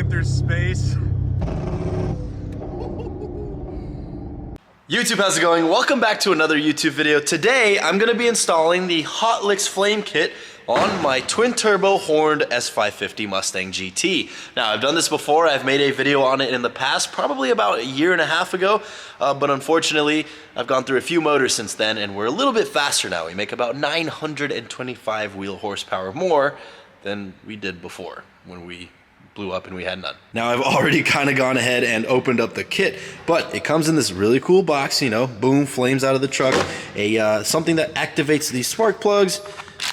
flying through space. YouTube, how's it going? Welcome back to another YouTube video. Today, I'm gonna be installing the Hotlicks flame kit on my twin-turbo horned S550 Mustang GT. Now, I've done this before. I've made a video on it in the past, probably about a year and a half ago, but unfortunately, I've gone through a few motors since then, and we're a little bit faster now. We make about 925 wheel horsepower more than we did before when we blew up and we had none. Now I've already kind of gone ahead and opened up the kit, but it comes in this really cool box, you know, boom, flames out of the truck, something that activates these spark plugs,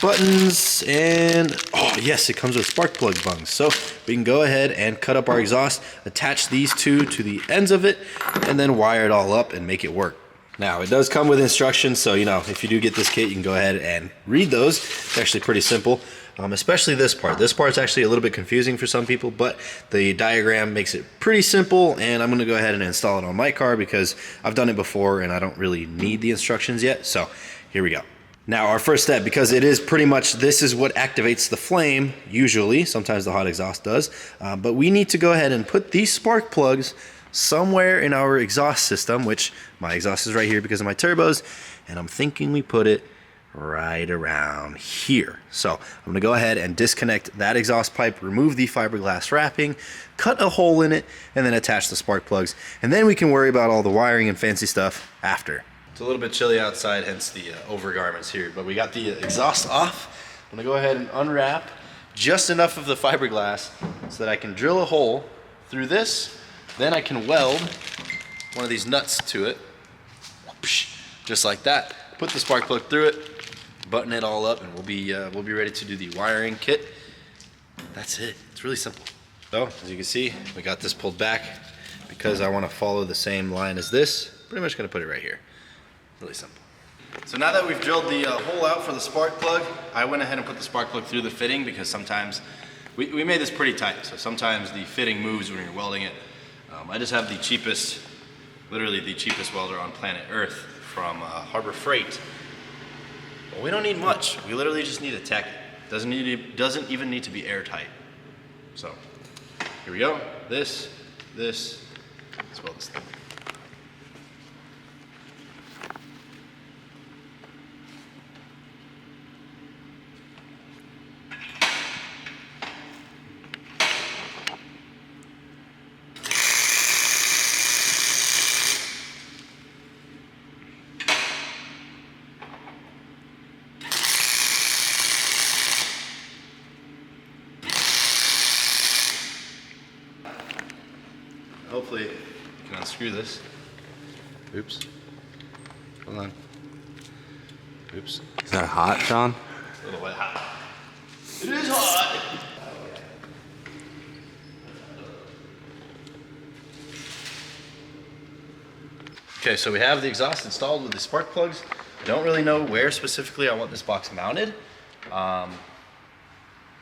buttons, and oh yes, it comes with spark plug bungs. So we can go ahead and cut up our exhaust, attach these two to the ends of it, and then wire it all up and make it work. Now, it does come with instructions, so, you know, if you do get this kit, you can go ahead and read those. It's actually pretty simple, especially this part. This part's actually a little bit confusing for some people, but the diagram makes it pretty simple, and I'm going to go ahead and install it on my car because I've done it before and I don't really need the instructions yet, so here we go. Now, our first step, because it is pretty much, this is what activates the flame, usually, sometimes the hot exhaust does, but we need to go ahead and put these spark plugs somewhere in our exhaust system, which my exhaust is right here because of my turbos, and I'm thinking we put it right around here. So I'm gonna go ahead and disconnect that exhaust pipe, remove the fiberglass wrapping, cut a hole in it, and then attach the spark plugs, and then we can worry about all the wiring and fancy stuff after. It's a little bit chilly outside, hence the overgarments here, but we got the exhaust off. I'm gonna go ahead and unwrap just enough of the fiberglass so that I can drill a hole through this. Then I can weld one of these nuts to it, just like that. Put the spark plug through it, button it all up, and we'll be ready to do the wiring kit. That's it. It's really simple. So as you can see, we got this pulled back because I want to follow the same line as this. Pretty much gonna put it right here. Really simple. So now that we've drilled the hole out for the spark plug, I went ahead and put the spark plug through the fitting because sometimes we made this pretty tight. So sometimes the fitting moves when you're welding it. I just have the cheapest, literally the cheapest welder on planet Earth from Harbor Freight. Well, we don't need much. We literally just need a tack. Doesn't even need to be airtight. So here we go. Let's weld this thing. Hopefully you can unscrew this. Oops. Hold on. Oops. Is that hot, Sean? A little bit hot. It is hot! Okay, so we have the exhaust installed with the spark plugs. I don't really know where specifically I want this box mounted.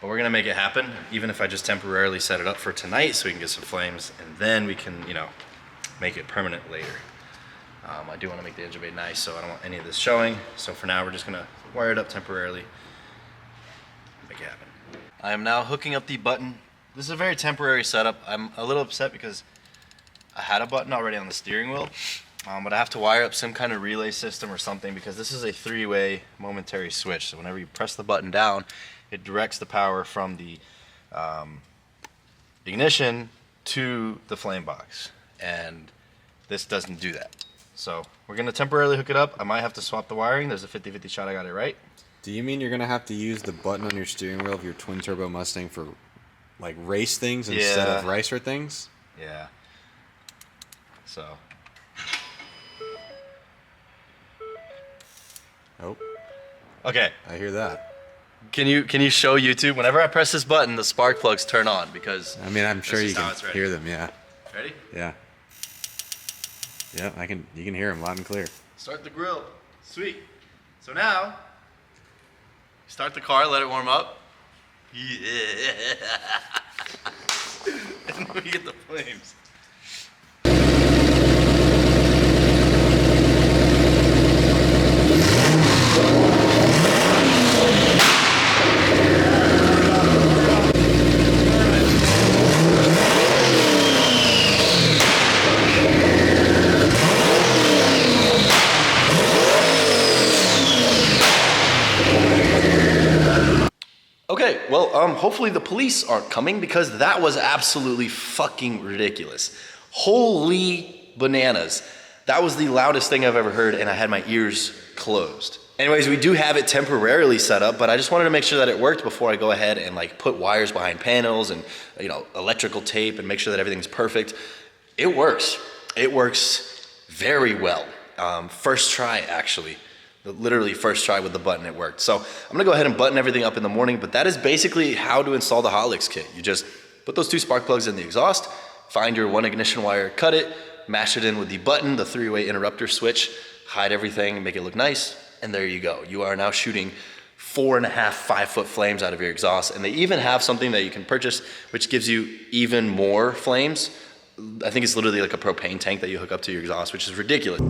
But we're gonna make it happen, even if I just temporarily set it up for tonight so we can get some flames, and then we can, you know, make it permanent later. I do wanna make the engine bay nice, so I don't want any of this showing. So for now, we're just gonna wire it up temporarily, make it happen. I am now hooking up the button. This is a very temporary setup. I'm a little upset because I had a button already on the steering wheel, but I have to wire up some kind of relay system or something because this is a three-way momentary switch. So whenever you press the button down, it directs the power from the ignition to the flame box, and this doesn't do that. So we're gonna temporarily hook it up. I might have to swap the wiring. There's a 50-50 shot I got it right. Do you mean you're gonna have to use the button on your steering wheel of your twin turbo Mustang for like race things instead of racer things? Yeah. So. Oh. Okay. I hear that. Can you show YouTube? Whenever I press this button, the spark plugs turn on because. I mean, I'm sure you can hear them. Yeah. Ready? Yeah. Yeah, you can hear them loud and clear. Start the grill. Sweet. So now, start the car, let it warm up. Yeah. And then we get the flames. well, hopefully the police aren't coming because that was absolutely fucking ridiculous. Holy bananas. That was the loudest thing I've ever heard, and I had my ears closed. Anyways, we do have it temporarily set up, but I just wanted to make sure that it worked before I go ahead and like put wires behind panels and, you know, electrical tape and make sure that everything's perfect. It works. It works very well. First try, actually. Literally first try with the button, it worked. So I'm gonna go ahead and button everything up in the morning, but that is basically how to install the Hotlicks kit. You just put those 2 spark plugs in the exhaust, find your 1 ignition wire, cut it, mash it in with the button, the 3-way interrupter switch, hide everything, make it look nice, and there you go. You are now shooting 4.5, 5-foot flames out of your exhaust, and they even have something that you can purchase which gives you even more flames. I think it's literally like a propane tank that you hook up to your exhaust, which is ridiculous.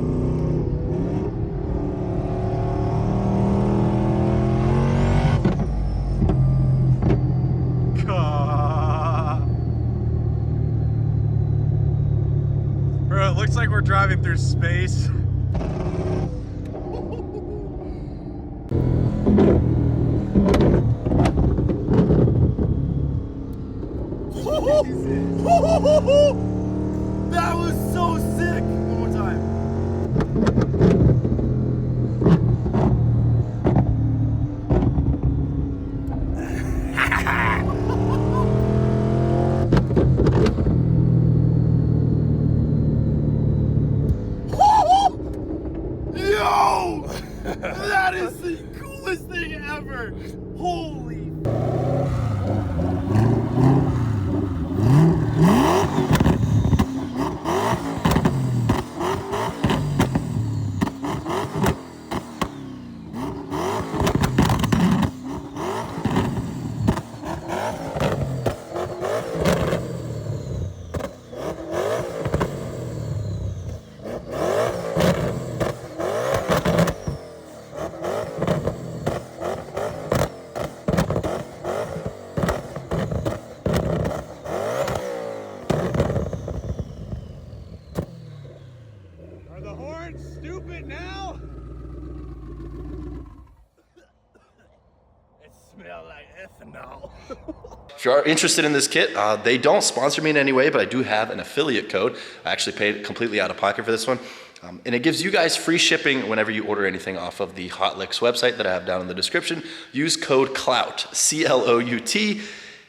Bro, it looks like we're driving through space. That was so sick! One more time. Yo! That is the coolest thing ever! Holy. Are the horns stupid now? It smells like ethanol. If you are interested in this kit, they don't sponsor me in any way, but I do have an affiliate code. I actually paid completely out of pocket for this one. And it gives you guys free shipping whenever you order anything off of the Hotlicks website that I have down in the description. Use code CLOUT, C-L-O-U-T,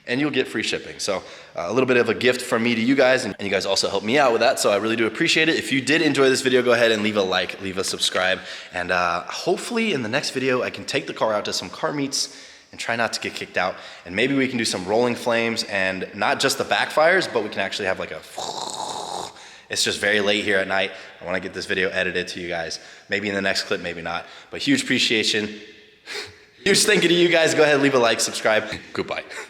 and you'll get free shipping. So a little bit of a gift from me to you guys, and you guys also help me out with that, so I really do appreciate it. If you did enjoy this video, go ahead and leave a like, leave a subscribe, and hopefully in the next video I can take the car out to some car meets and try not to get kicked out, and maybe we can do some rolling flames and not just the backfires, but we can actually have like a it's just very late here at night. I want to get this video edited to you guys. Maybe in the next clip, maybe not, but huge appreciation. Huge thank you to you guys. Go ahead, leave a like, subscribe. Goodbye.